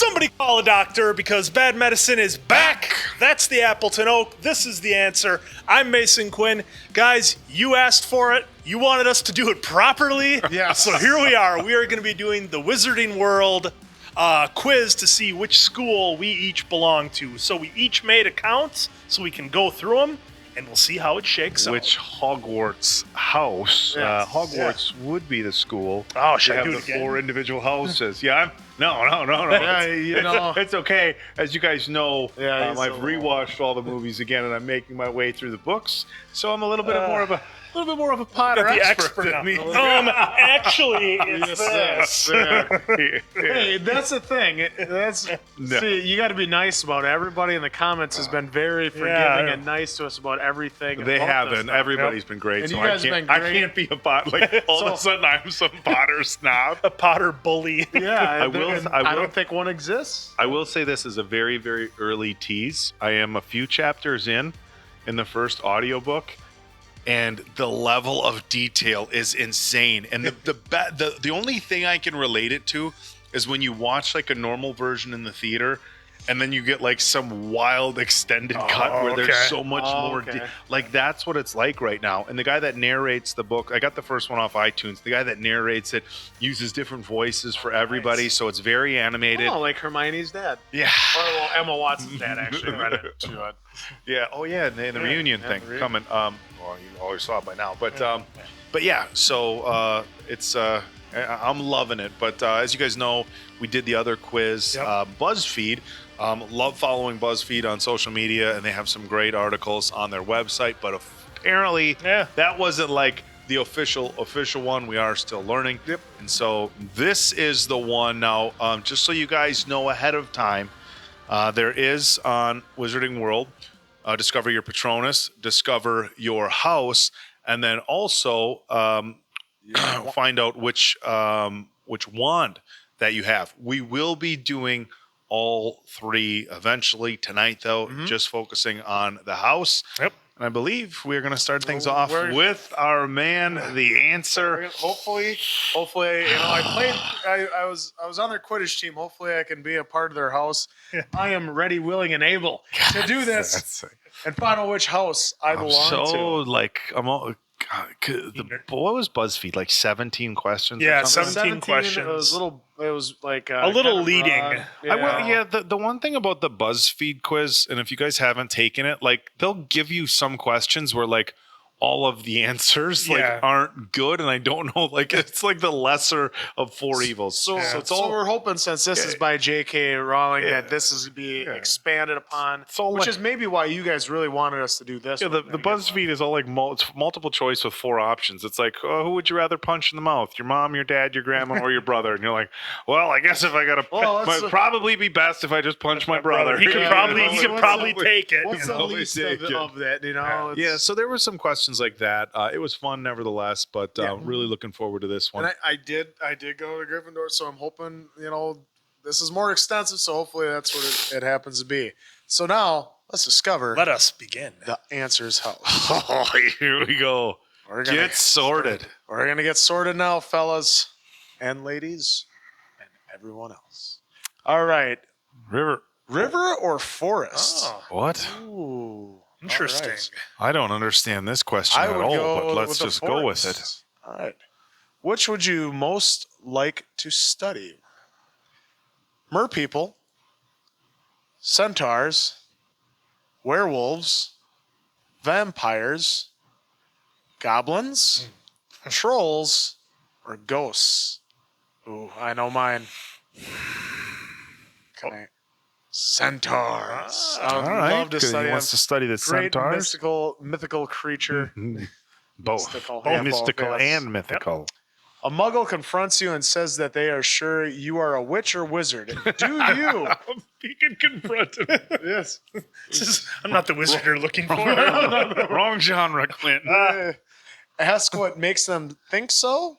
Somebody call a doctor because bad medicine is back. That's the Appleton Oak. This is the answer. I'm Mason Quinn. Guys, you asked for it. You wanted us to do it properly. Yeah. So here we are. We are going to be doing the Wizarding World quiz to see which school we each belong to. So we each made accounts so we can go through them, and we'll see how it shakes out. Which Hogwarts house? Yes. Hogwarts would be the school. Oh, should They I have do the it again? 4 individual houses. Yeah, no. Yeah, you know. It's okay. As you guys know, Yeah, I've rewatched all the movies again, and I'm making my way through the books. So I'm a little bit more of a Potter Got the expert expert than me. actually, it's this. Hey, that's the thing. See, you got to be nice about it. Everybody in the comments has been very forgiving and nice to us about everything. They about have this been. stuff. Everybody's been great. And So you guys have been I great. can't be a Potter. Like all of a sudden, I'm some Potter snob. A Potter bully. Yeah, I I don't think one exists. I will say this is a very, very early tease. I am a few chapters in the first audiobook, and the level of detail is insane. And the only thing I can relate it to is when you watch like a normal version in the theater, and then you get like some wild extended cut where there's so much more. Like that's what it's like right now. And the guy that narrates the book, I got the first one off iTunes. The guy that narrates it uses different voices for everybody, so it's very animated. Oh, like Hermione's dad. Yeah. Or well, Emma Watson's dad actually read it to it. Yeah. Oh, yeah. The reunion thing coming. Well, you always saw it by now, but yeah. So it's I'm loving it. But as you guys know, we did the other quiz. BuzzFeed. Love following BuzzFeed on social media, and they have some great articles on their website. But apparently, that wasn't like the official one. We are still learning. Yep. And so this is the one now. Just so you guys know ahead of time, there is on Wizarding World, discover your Patronus, discover your house, and then also find out which wand that you have. We will be doing all 3 eventually tonight, though, just focusing on the house. Yep. And I believe we're going to start things off with our man, the answer. Hopefully, you know, I was on their Quidditch team. Hopefully, I can be a part of their house. Yeah. I am ready, willing, and able to do this and find out which house I belong to. So, like, what was BuzzFeed? Like 17 questions? Yeah, or something? 17 questions. It was like a little kind of leading. The one thing about the BuzzFeed quiz, and if you guys haven't taken it, like they'll give you some questions where like all of the answers aren't good, and I don't know, like it's like the lesser of 4 evils. So we're hoping, since this is by J.K. Rowling, that this is to be expanded upon, which is maybe why you guys really wanted us to do this. Yeah, the BuzzFeed is all like it's multiple choice with 4 options. It's like, who would you rather punch in the mouth? Your mom, your dad, your grandma, or your brother? And you're like, well, I guess if I got to, might probably be best if I just punch my brother. He could probably take it. What's the least of that? You know? Yeah. So there were some questions like that. It was fun, nevertheless, but really looking forward to this one. And I did go to Gryffindor, so I'm hoping, you know, this is more extensive, so hopefully that's what it happens to be. So now let's discover. Let us begin. The answer's house. Oh, here we go. Get sorted. We're gonna get sorted now, fellas and ladies, and everyone else. All right. River or forest? Oh. What? Ooh. Interesting. Right. I don't understand this question at all, but let's just go with it. All right. Which would you most like to study? Merpeople, centaurs, werewolves, vampires, goblins, trolls, or ghosts? Ooh, I know mine. Centaurs. I would love to study. He wants to study the great centaurs. mythical creature. Both Mystical, mystical yes. and mythical. A muggle confronts you and says that they are sure you are a witch or wizard. Do you? You can confront him. Yes. I'm not the wizard you're looking for. Wrong genre, Clinton. Ask what makes them think so.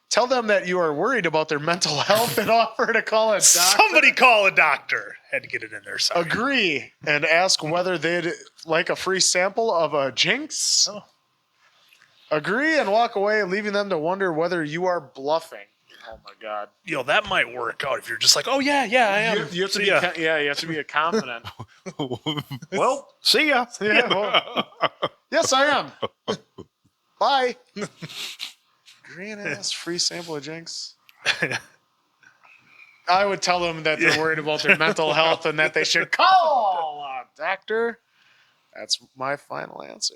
Tell them that you are worried about their mental health and offer to call a doctor. Somebody call a doctor. Had to get it in there. Sorry. Agree and ask whether they'd like a free sample of a jinx. Oh. Agree and walk away, leaving them to wonder whether you are bluffing. Oh my god. That might work out if you're just like, oh yeah, I am. You have to See be ya. you have to be confident. Well, see ya. Yeah, well, yes, I am. Bye. Green ass free sample of Jinx. I would tell them that they're worried about their mental health and that they should call a doctor. That's my final answer.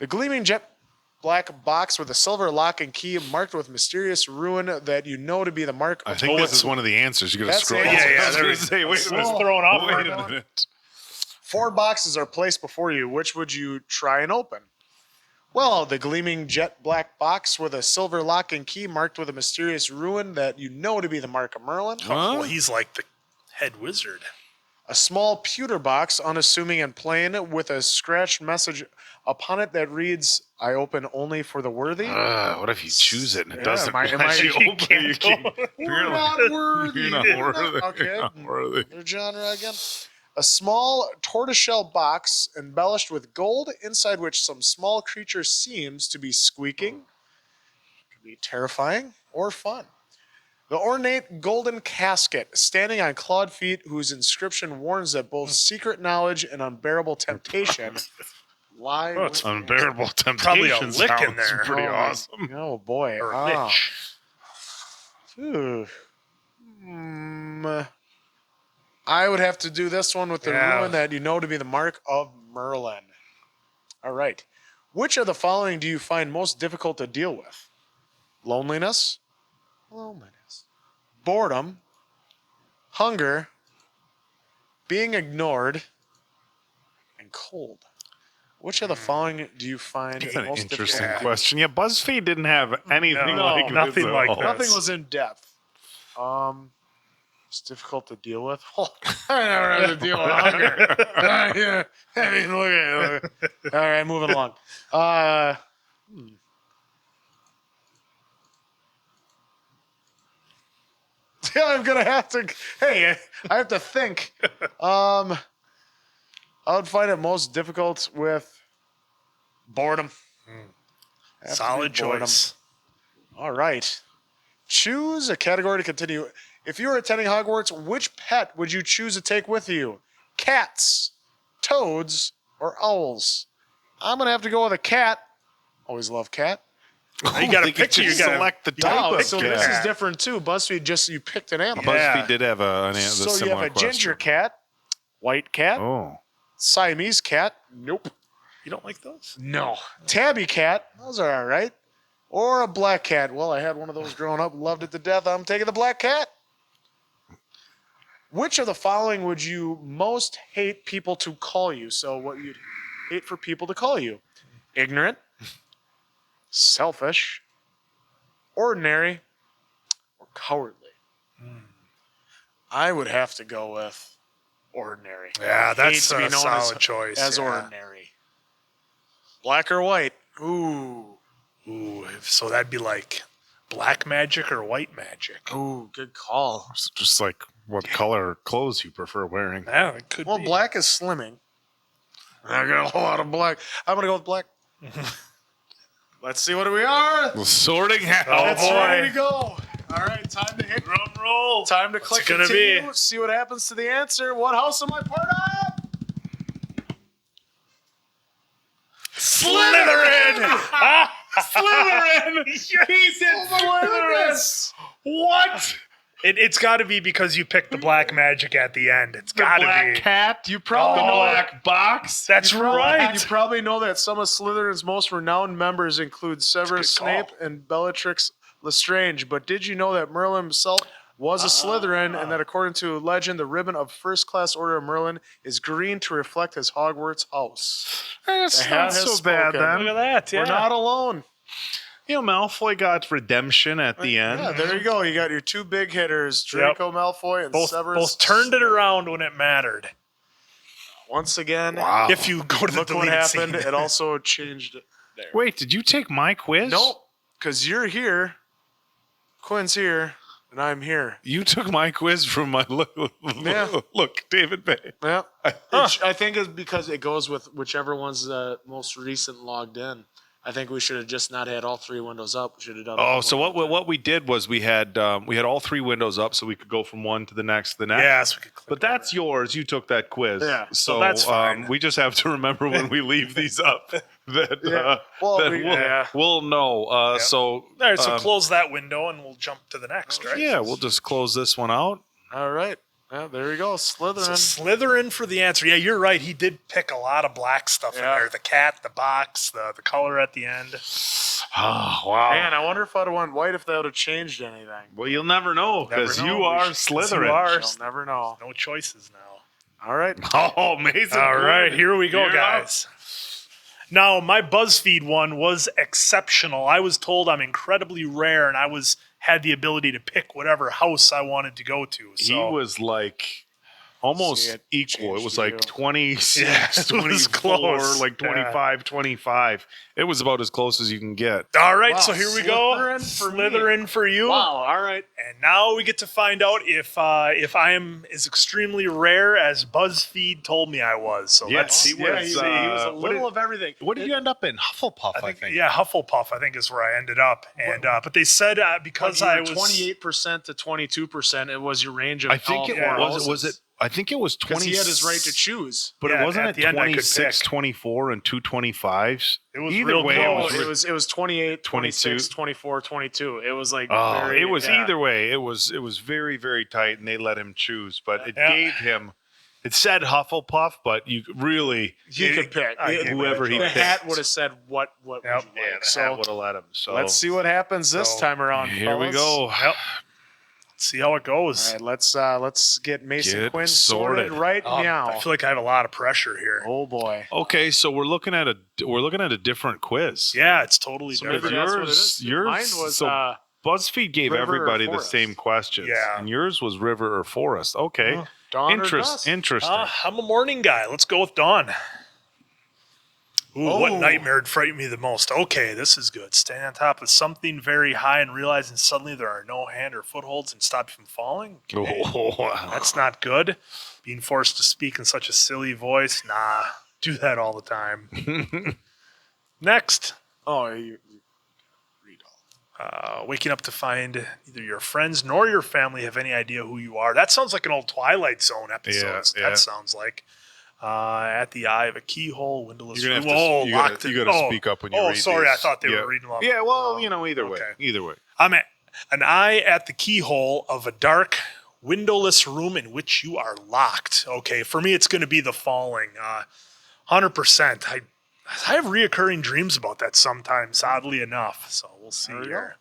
The gleaming jet black box with a silver lock and key marked with mysterious ruin that you know to be the mark of I think this is one of the answers. You got to That's scroll. the answer. Yeah, I was there gonna is- say, wait a minute. It's thrown off. Wait a minute. 4 boxes are placed before you. Which would you try and open? Well, the gleaming jet black box with a silver lock and key marked with a mysterious ruin that you know to be the mark of Merlin. Well, he's like the head wizard. A small pewter box, unassuming and plain, with a scratched message upon it that reads, I open only for the worthy. What if you choose it and it doesn't am I- let you you open can't it? You go. can't- We're not worthy. You're not worthy. Okay. You're not worthy. Their genre again. A small tortoiseshell box embellished with gold, inside which some small creature seems to be squeaking. Could be terrifying or fun. The ornate golden casket, standing on clawed feet, whose inscription warns that both secret knowledge and unbearable temptation lie. Oh, it's within. Unbearable temptation. Probably a lick in sounds there. Pretty Oh, awesome. Oh boy. Or a Ah. lich. Phew. I would have to do this one with the Yeah. ruin that you know to be the mark of Merlin. All right. Which of the following do you find most difficult to deal with? Loneliness, boredom, hunger, being ignored, and cold. Which of the following do you find That's an most interesting difficult? question. Yeah, BuzzFeed didn't have anything No, like nothing this at like all. that. Nothing was in depth. It's difficult to deal with. I never had to deal with hunger. Yeah. I mean, look at it. All right, moving along. Yeah, I'm gonna have to. Hey, I have to think. I would find it most difficult with boredom. Have to be Solid boredom. choice. All right. Choose a category to continue. If you were attending Hogwarts, which pet would you choose to take with you? Cats, toads, or owls? I'm going to have to go with a cat. Always love cat. You got to picture. You got to select the you gotta type Oh, of so cat. this is different too. BuzzFeed just, you picked an animal. Yeah. BuzzFeed did have a So you similar have a question. ginger cat, white cat, Oh. Siamese cat. Nope. You don't like those? No. Tabby cat. Those are all right. Or a black cat. Well, I had one of those growing up. Loved it to death. I'm taking the black cat. Which of the following would you most hate people to call you? So what you'd hate for people to call you? Ignorant, selfish, ordinary, or cowardly? I would have to go with ordinary. Yeah, I that's hate to be a known solid choice. as yeah. ordinary. Black or white? Ooh. Ooh, so that'd be like black magic or white magic. Ooh, good call. It's just like what color clothes you prefer wearing. Yeah, it could Well, be. black is slimming. I got a lot of black. I'm going to go with black. Let's see what we are. Sorting hat. Oh, It's boy. ready to go. All right, time to hit. Drum roll. Time to What's click it gonna continue. be? See what happens to the answer. What house am I part of? Slytherin! Slytherin! He's in Slytherin! What? It's got to be because you picked the black magic at the end. It's got to be. cat. You probably Oh. know Black box. That's right. You probably know that some of Slytherin's most renowned members include Severus That's a good Snape and Bellatrix Lestrange. But did you know that Merlin himself was a Slytherin, and that according to legend, the ribbon of First Class Order of Merlin is green to reflect his Hogwarts house? That's The not hat has so bad spoken. then. Look at that. Yeah. We're not alone. You know, Malfoy got redemption at the end. Yeah, there you go. You got your two big hitters, Draco Malfoy and both Severus. turned it Snape. around when it mattered. Once again. Wow. If you go to the Look what deleted happened. scene. It also changed it there. Wait, did you take my quiz? Nope, because you're here, Quinn's here, and I'm here. You took my quiz from my Yeah. Look, David Bay. Yeah, I think it's because it goes with whichever one's the most recent logged in. I think we should have just not had all 3 windows up. We should have done. Oh, so what we did was we had all 3 windows up, so we could go from one to the next to the next. Yes, we could click But that's yours. You took that quiz. Yeah, So that's fine. we just have to remember when we leave these up that, we'll know. Yep. So All right, so close that window and we'll jump to the next, right? yeah, we'll just close this one out. All right. Yeah, there you go. Slytherin. So Slytherin for the answer. Yeah, you're right. He did pick a lot of black stuff in there. The cat, the box, the color at the end. Oh, wow. Man, I wonder if I'd have went white if that would have changed anything. Well, you'll never know because Never know. you are Slytherin. You are. You'll never know. No choices now. All right. Oh, amazing. All right, here we go, You're guys. Now, my BuzzFeed one was exceptional. I was told I'm incredibly rare, and I had the ability to pick whatever house I wanted to go to. So He was like almost equal. It was to like you. 26, Yeah, it was 24, close. like 25, 25. It was about as close as you can get. All right, Wow, so here we go. Slytherin for you. Wow. All right. And now we get to find out if I am as extremely rare as BuzzFeed told me I was. So let's see. he Yeah, was, he was a what little of everything. What did you end up in? Hufflepuff, I think. Yeah, Hufflepuff, I think, is where I ended up. And but they said because I was 28% to 22%, it was your range of. I think it all was. four Was it? I think it was 20. Because he had his right to choose. But Yeah, it wasn't at it the end I could 26, pick. 24, and 2 25s? It was Either real way, close. It was 28, 26, 22. 24, 22. It was like It was yeah. either way. It was very, very tight, and they let him choose. But it Yeah. gave him. It said Hufflepuff, but you really you could pick. whoever he The picked. hat would have said what would you Yep. like. Yeah, the So hat would have let him. So let's see what happens this So, time around. Here we fellas. go. Yep. See how it goes. All right, let's get Mason Get Quinn sorted. sorted right I now. feel like I have a lot of pressure here. Oh boy. Okay, so we're looking at a different quiz. Yeah, it's totally So different. maybe that's what it is. yours- Mine was so- BuzzFeed gave River or everybody the forest? same questions. Yeah. And yours was river or forest. Okay. dawn or dusk. Interesting. I'm a morning guy. Let's go with Dawn. Ooh, what nightmare would frighten me the most? Okay, this is good. Stand on top of something very high and realizing suddenly there are no hand or footholds and stop you from falling. Okay. Oh, That's not good. Being forced to speak in such a silly voice. Nah, do that all the time. Next. Oh, you read all. Waking up to find neither your friends nor your family have any idea who you are. That sounds like an old Twilight Zone episode. Yeah. That sounds like. At the eye of a keyhole, windowless You're room. gonna have to, Locked you in. gotta speak up when you read sorry. I these. thought they Yeah. were reading along. Yeah, well, either way. okay. Either way. I'm at an eye at the keyhole of a dark, windowless room in which you are locked. Okay, for me, it's going to be The Falling. 100%. I have reoccurring dreams about that sometimes, oddly enough. So we'll see There we here.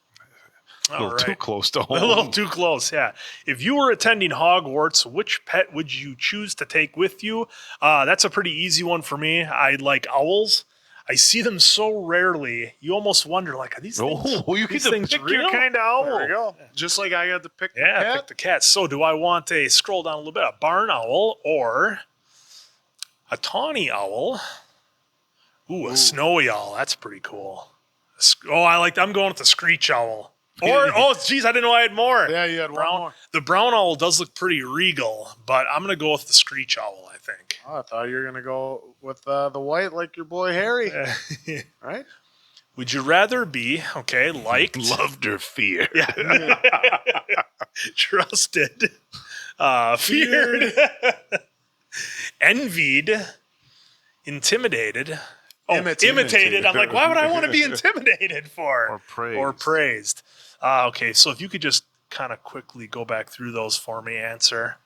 A little All too right. close to A home. little too close, yeah. If you were attending Hogwarts, which pet would you choose to take with you? That's a pretty easy one for me. I like owls. I see them so rarely. You almost wonder, like, are these things, You get these to things pick real? your kind of owl. There we go. Just like I got to pick the Yeah, cat. pick the cat. So do I want a, scroll down a little bit, a barn owl or a tawny owl? Ooh, a snowy owl. That's pretty cool. I'm going with the screech owl. Or, geez, I didn't know I had more. Yeah, you had one more. The brown owl does look pretty regal, but I'm going to go with the screech owl, I think. Oh, I thought you were gonna go with the white, like your boy Harry. Right? Would you rather be, liked, Loved or feared. trusted, feared, envied, intimidated, imitated. I'm like, why would I want to be intimidated for? Or praised. Or praised. Okay, so if you could just kind of quickly go back through those for me, answer.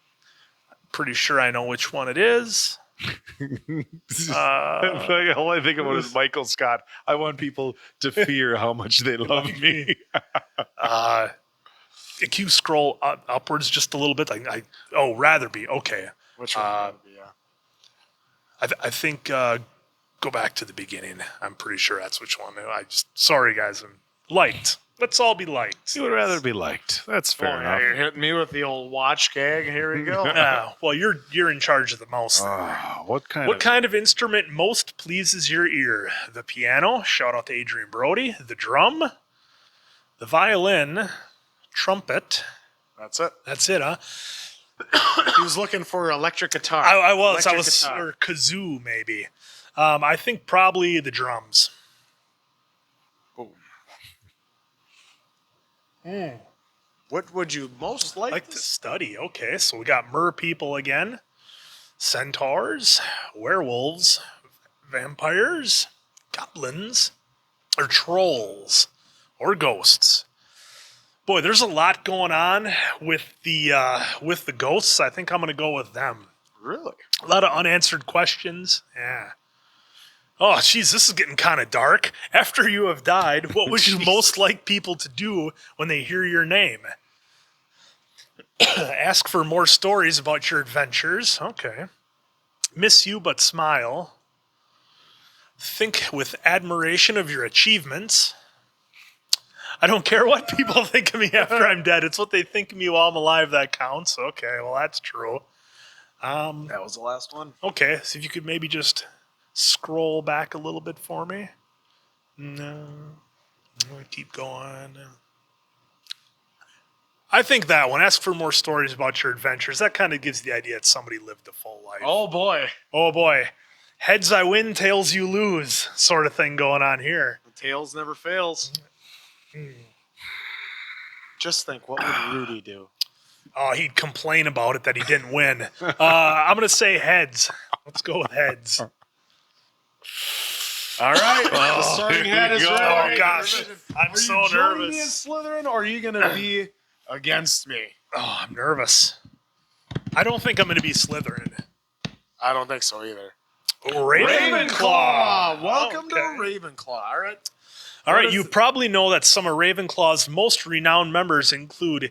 I'm pretty sure I know which one it is. All I think about is Michael Scott. I want people to fear how much they love me. If you scroll upwards just a little bit, rather be. Okay. Which one? Would it be, I think go back to the beginning. I'm pretty sure that's which one. Sorry guys, I'm liked. Let's all be liked. You would rather be liked. That's fair Oh, enough. you're hitting me with the old watch gag. Here we go. Well, you're in charge of the most. What Kind of instrument most pleases your ear? The piano. Shout out to Adrian Brody. The drum. The violin. Trumpet. That's it. That's it, huh? He was looking for electric guitar. I was, Electric guitar. or kazoo maybe. I think probably the drums. What would you most like To study. Okay, so we got mer people again, centaurs, werewolves, vampires, goblins, or trolls, or ghosts. Boy, there's a lot going on with the ghosts. I think I'm going to go with them. Really? A lot of unanswered questions. Yeah. Oh, geez, this is getting kind of dark. After you have died, what would you most like people to do when they hear your name? Ask for more stories about your adventures. Okay. Miss you but smile. Think with admiration of your achievements. I don't care what people think of me after I'm dead. It's what they think of me while I'm alive that counts. Okay, well, that's true. That was the last one. Okay, so if you could maybe just scroll back a little bit for me. No. Keep going. I think that one. Ask for more stories about your adventures. That kind of gives the idea that somebody lived a full life. Oh, boy. Oh, boy. Heads I win, tails you lose sort of thing going on here. The tails never fails. Just think, what would Rudy do? Oh, he'd complain about it that he didn't win. I'm going to say heads. Let's go with heads. All right. The starting head is go. ready. Oh, gosh. I'm so Are you joining me in nervous. Slytherin, or are you going to be against me? Oh, I'm nervous. I don't think I'm going to be Slytherin. I don't think so either. Ravenclaw. Welcome to Okay. Ravenclaw. All right. All right, you probably know that some of Ravenclaw's most renowned members include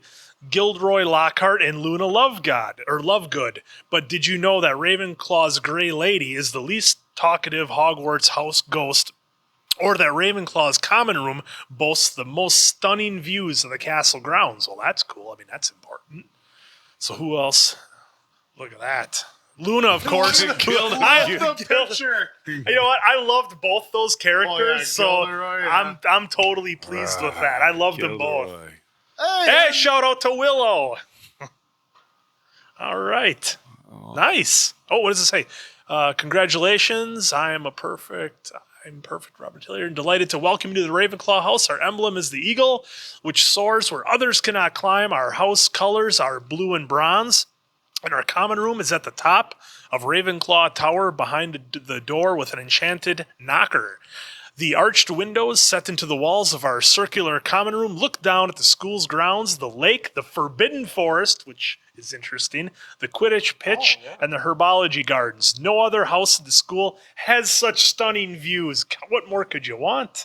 Gilderoy Lockhart and Luna Lovegood. But did you know that Ravenclaw's Grey Lady is the least talkative Hogwarts house ghost, or that Ravenclaw's common room boasts the most stunning views of the castle grounds? Well, that's cool. I mean, that's important. So who else? Look at that. Luna, of course. The picture. You know what? I loved both those characters, so Gilderoy, yeah. I'm totally pleased with that. I loved them both. Gilderoy. Hey, shout out to Willow. All right. Nice. Oh, what does it say? Congratulations. I'm perfect, Robert Hillier, and delighted to welcome you to the Ravenclaw house. Our emblem is the eagle, which soars where others cannot climb. Our house colors are blue and bronze. And our common room is at the top of Ravenclaw Tower behind the door with an enchanted knocker. The arched windows set into the walls of our circular common room look down at the school's grounds, the lake, the Forbidden Forest, which is interesting, the Quidditch pitch, and the herbology gardens. No other house in the school has such stunning views. What more could you want?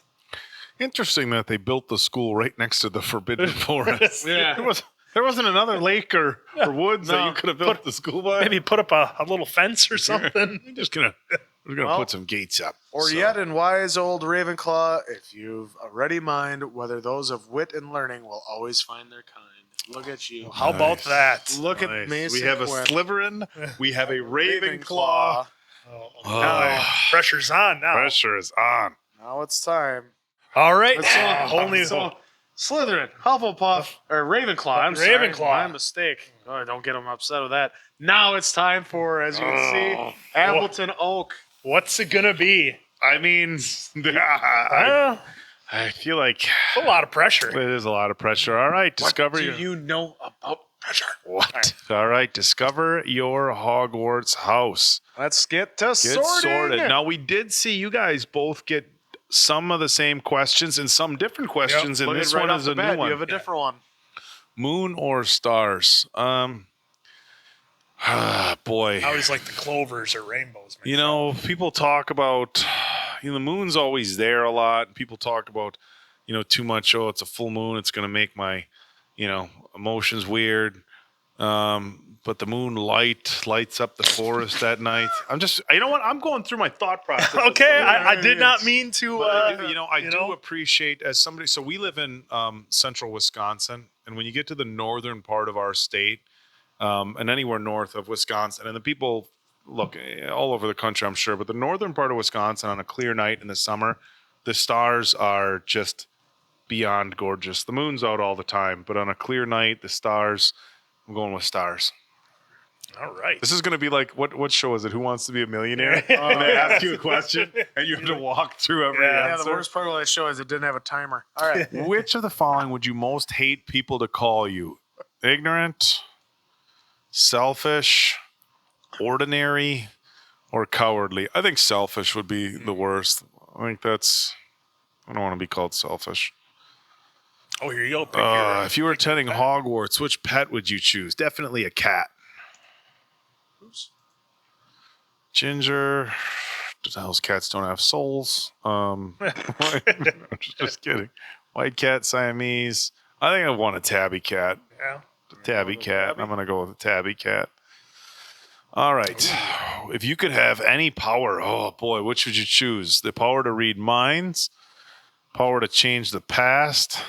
Interesting that they built the school right next to the Forbidden Forest. Yeah. There wasn't another lake or woods that you could have built the school by. Maybe put up a little fence or something. We're gonna put some gates up. Or yet in wise old Ravenclaw, if you've a ready mind, whether those of wit and learning will always find their kind. Look at you. How about that? Look Nice. at Mason We have a Quinn. Slytherin. We have a Ravenclaw. Now, pressure's on now. Pressure is on. Now it's time. All right. So, Slytherin, Hufflepuff, or Ravenclaw. I'm sorry. Ravenclaw. My mistake. Oh, don't get them upset with that. Now it's time for, as you can see, Appleton Oak. What's it gonna be? I mean, Uh, I feel like a lot of pressure. it is a lot of pressure. All right, discover What do your you know about pressure? what? All right, discover your Hogwarts house. Let's get to Get sorting. sorted. Now we did see you guys both get some of the same questions and some different questions, and Look this at right one off is the a bat, new one. You have a different one. Moon or stars? Boy. I always like the clovers or rainbows. You know, people talk about, the moon's always there a lot. People talk about, too much. Oh, it's a full moon. It's going to make my, emotions weird. But the moon lights up the forest at night. I'm just, you know what? I'm going through my thought process. Okay, I did not mean to. I do appreciate as somebody. So we live in central Wisconsin, and when you get to the northern part of our state, and anywhere north of Wisconsin, and the people look all over the country, I'm sure, but the northern part of Wisconsin on a clear night in the summer, the stars are just beyond gorgeous. The moon's out all the time, but on a clear night, the stars. I'm going with stars. All right. This is going to be like, what show is it? Who Wants to Be a Millionaire? When they ask you a question and you have to walk through every answer. The worst part of that show is it didn't have a timer. All right. Which of the following would you most hate people to call you? Ignorant, selfish, ordinary, or cowardly? I think selfish would be the worst. I don't want to be called selfish. Oh, here you go. If you were attending Hogwarts, which pet would you choose? Definitely a cat. Oops. Ginger. The hell's cats don't have souls? Just kidding. White cat, Siamese. I think I want a tabby cat. Yeah. Tabby cat. I'm going to go with a tabby cat. All right. If you could have any power, oh boy, which would you choose? The power to read minds, power to change the past,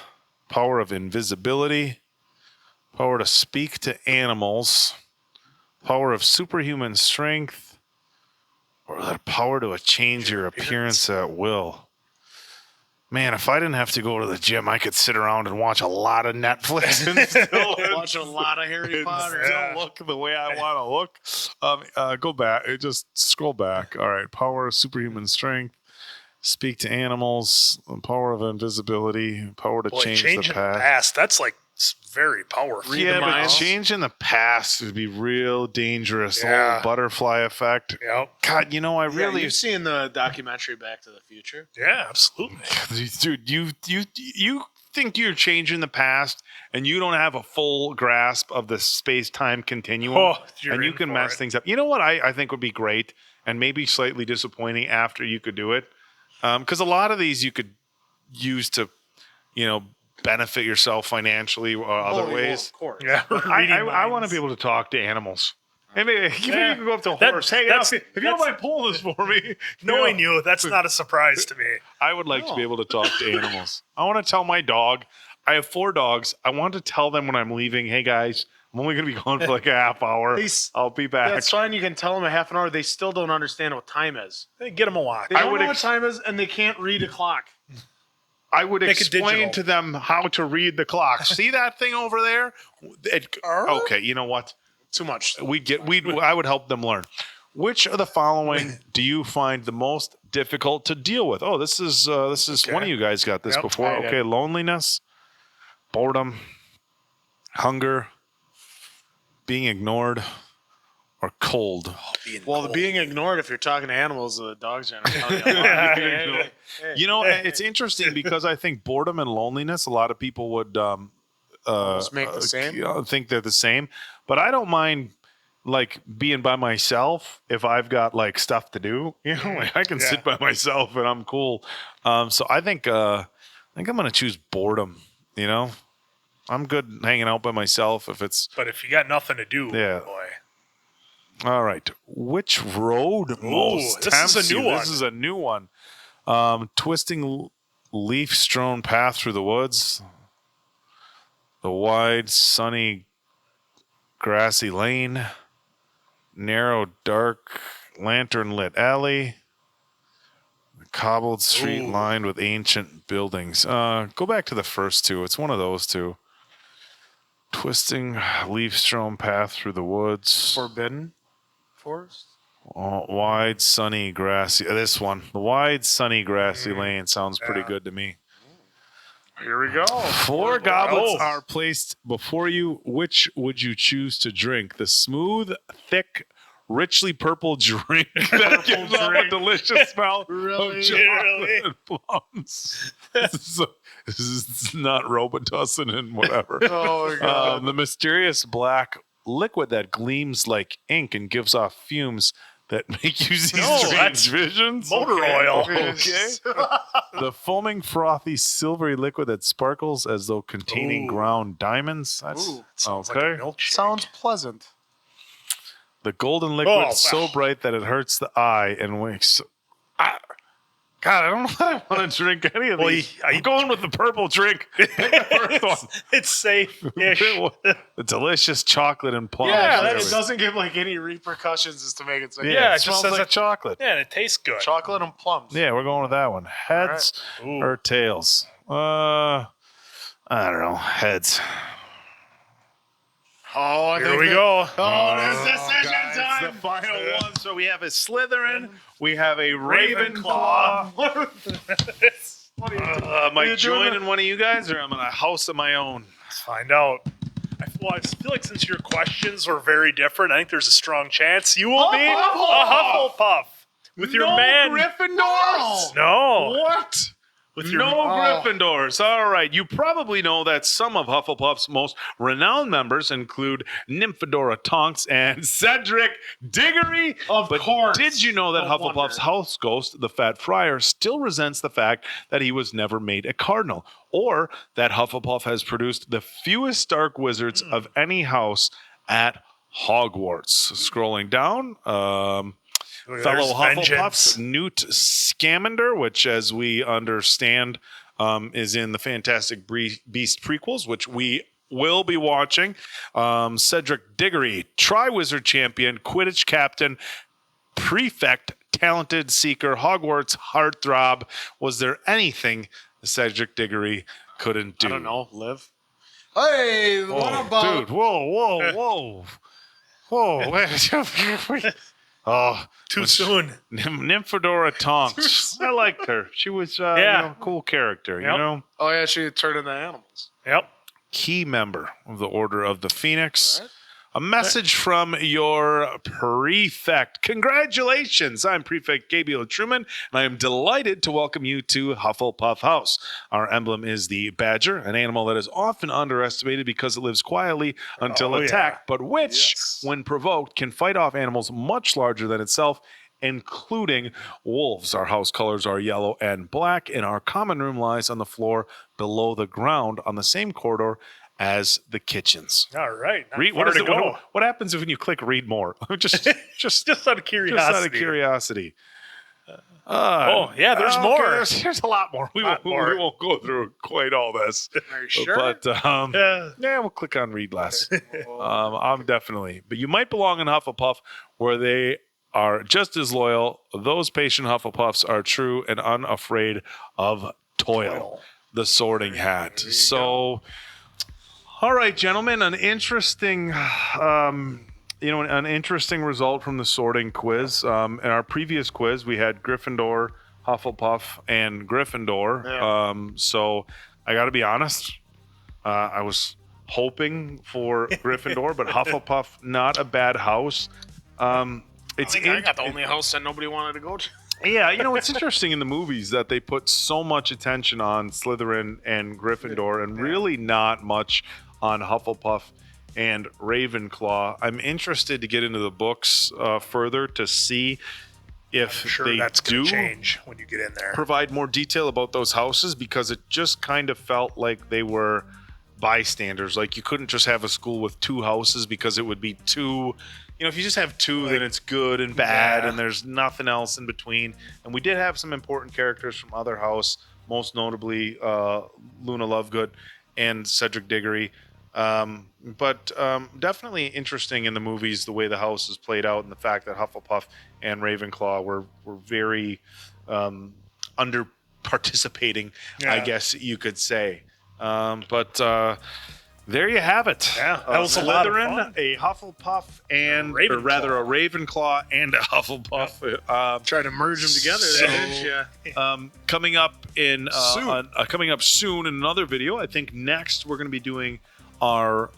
power of invisibility, power to speak to animals, power of superhuman strength, or the power to change your appearance at will. Man, if I didn't have to go to the gym, I could sit around and watch a lot of Netflix and still watch a lot of Harry Potter. Still look the way I want to look. Go back. Just scroll back. All right. Power of superhuman strength. Speak to animals. Power of invisibility. Power to change the past. That's like very powerful. Yeah, but changing the past would be real dangerous. The whole butterfly effect. Yep. God, I really... You've seen the documentary Back to the Future? Yeah, absolutely. Dude, you think you're changing the past and you don't have a full grasp of the space-time continuum and you can mess things up. You know what I think would be great and maybe slightly disappointing after you could do it? Because a lot of these you could use to, benefit yourself financially or other ways. Of course. Yeah, I want to be able to talk to animals. Maybe you can go up to a horse. Hey, if you don't mind pulling this for me. Knowing you, that's not a surprise to me. I would like to be able to talk to animals. I want to tell my dog. I have 4 dogs. I want to tell them when I'm leaving, hey guys, I'm only going to be gone for like a half hour. I'll be back. That's fine. You can tell them a half an hour. They still don't understand what time is. Hey, get them a watch. They don't know what time is, and they can't read a clock. I would explain to them how to read the clock. See that thing over there? Okay, you know what? Too much. I would help them learn. Which of the following do you find the most difficult to deal with? Oh, this is one of you guys got this before. Okay, loneliness, boredom, hunger, being ignored, or cold. Being ignored, if you're talking to animals, the dogs are going to it's interesting because I think boredom and loneliness, a lot of people would make the same. Think they're the same. But I don't mind like being by myself if I've got like stuff to do. I can sit by myself and I'm cool. So I think I'm going to choose boredom. I'm good hanging out by myself if it's. But if you got nothing to do, boy. All right. Which road most tempts This is a new one. Twisting leaf-strewn path through the woods. The wide, sunny, grassy lane. Narrow, dark, lantern-lit alley. The cobbled street lined with ancient buildings. Go back to the first two. It's one of those two. Twisting leaf-strewn path through the woods. Forbidden forest? Wide, sunny, grassy. This one. The wide, sunny, grassy lane sounds pretty good to me. Here we go. 4 goblets are placed before you. Which would you choose to drink? The smooth, thick, richly purple drink that gives off a delicious smell of chocolate and plums. This is not Robitussin and whatever. Oh, my God. The mysterious black liquid that gleams like ink and gives off fumes that make you see strange visions. Motor oil. Okay. The foaming, frothy, silvery liquid that sparkles as though containing ground diamonds. That's sounds like a milkshake. Sounds pleasant. The golden liquid so bright that it hurts the eye and wakes. God, I don't know that I want to drink any of these. I'm going with the purple drink. Pick the first one. It's safe-ish. The delicious chocolate and plum. Yeah, it doesn't give like any repercussions as to make it safe. Yeah, it smells like chocolate. Yeah, and it tastes good. Chocolate and plums. Yeah, we're going with that one. Heads or tails? I don't know. Heads. Oh, I Here think we go. Oh, it's decision Guys, time. the final one. So we have a Slytherin. We have a Ravenclaw. Am I joining one of you guys, or am I in a house of my own? Let's find out. I feel like since your questions are very different, I think there's a strong chance you will be a Hufflepuff with your man. Gryffindors. No. What? With your No Gryffindors. All right. You probably know that some of Hufflepuff's most renowned members include Nymphadora, Tonks, and Cedric Diggory. Of course. Did you know that No Hufflepuff's wonder. house ghost, the Fat Friar, still resents the fact that he was never made a cardinal? Or that Hufflepuff has produced the fewest dark wizards of any house at Hogwarts? Scrolling down, fellow Hufflepuffs, Newt Scamander, which, as we understand, is in the Fantastic Beast prequels, which we will be watching. Cedric Diggory, Triwizard Champion, Quidditch Captain, Prefect, Talented Seeker, Hogwarts Heartthrob. Was there anything Cedric Diggory couldn't do? I don't know. Live. Hey, what about? Dude, whoa. Wait. Oh, Too soon. Nymphadora Tonks. I liked her. She was a cool character, you Yep. know? Oh yeah, she turned into animals. Yep. Key member of the Order of the Phoenix. All right. A message from your prefect. Congratulations. I'm Prefect Gabriel Truman, and I am delighted to welcome you to Hufflepuff House. Our emblem is the badger, an animal that is often underestimated because it lives quietly until attacked, but which, when provoked, can fight off animals much larger than itself, including wolves. Our house colors are yellow and black, and our common room lies on the floor below the ground on the same corridor as the kitchens. All right. Read, what happens when you click read more? just out of curiosity. Just out of curiosity. There's more. There's a lot more. We won't go through quite all this. Are you sure? But we'll click on read less. I'm definitely. But you might belong in Hufflepuff, where they are just as loyal. Those patient Hufflepuffs are true and unafraid of toil. The Sorting Hat. So. All right, gentlemen, an interesting, an interesting result from the sorting quiz. In our previous quiz, we had Gryffindor, Hufflepuff, and Gryffindor. Yeah. So I got to be honest, I was hoping for Gryffindor, but Hufflepuff, not a bad house. I got the only house that nobody wanted to go to. Yeah, it's interesting in the movies that they put so much attention on Slytherin and Gryffindor and really not much on Hufflepuff and Ravenclaw. I'm interested to get into the books further to see if they that's do change when you get in there. provide more detail about those houses, because it just kind of felt like they were bystanders. Like you couldn't just have a school with two houses because it would be too... if you just have two, then it's good and bad, and there's nothing else in between. And we did have some important characters from other house, most notably Luna Lovegood and Cedric Diggory. But definitely interesting in the movies, the way the house is played out, and the fact that Hufflepuff and Ravenclaw were very under participating, I guess you could say. There you have it. Yeah, that was a lot of Slytherin, fun. a Hufflepuff, and Ravenclaw. or rather a Ravenclaw and a Hufflepuff. Try to merge them together. Coming up Soon. coming up soon in another video. I think next we're going to be doing our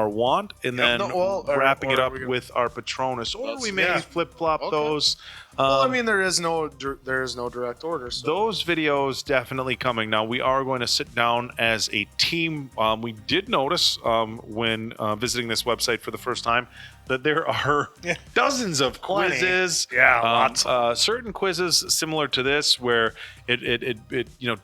wand, and then wrapping it up with our Patronus, or we may flip flop those. Well, there is no direct order. So. Those videos definitely coming. Now we are going to sit down as a team. We did notice when visiting this website for the first time that there are dozens of quizzes. Yeah, lots. Certain quizzes similar to this, where it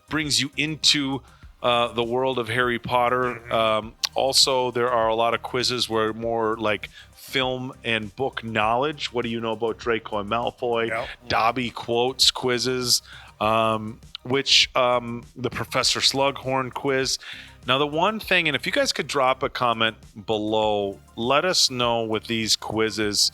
brings you into the world of Harry Potter. Mm-hmm. Also, there are a lot of quizzes where more like film and book knowledge. What do you know about Draco Malfoy? Yep. Dobby quotes quizzes, which the Professor Slughorn quiz. Now, the one thing, and if you guys could drop a comment below, let us know with these quizzes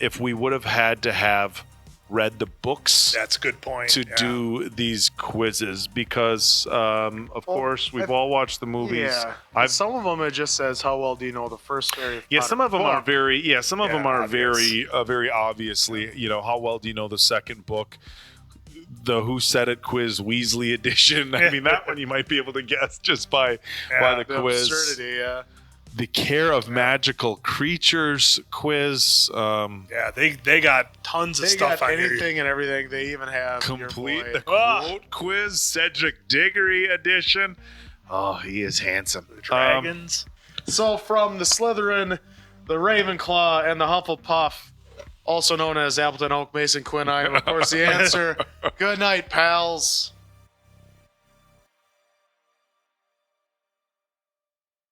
if we would have had to have read the books That's a good point. to do these quizzes because, of course, we've all watched the movies. Yeah. Some of them it just says how well do you know the first Harry Potter Some of them book? are very. Yeah, some of them are obvious. very obviously. You know, how well do you know the second book? The Who Said It quiz Weasley edition. I mean, that one you might be able to guess just by the quiz. Absurdity, yeah. The Care of Magical Creatures quiz. They got tons of They stuff got on here. anything and everything. They even have Complete your the boy. quote quiz, Cedric Diggory edition. Oh, he is handsome. Dragons. So from the Slytherin, the Ravenclaw, and the Hufflepuff, also known as Appleton, Oak, Mason, Quinn, I am, of course, the answer. Good night, pals.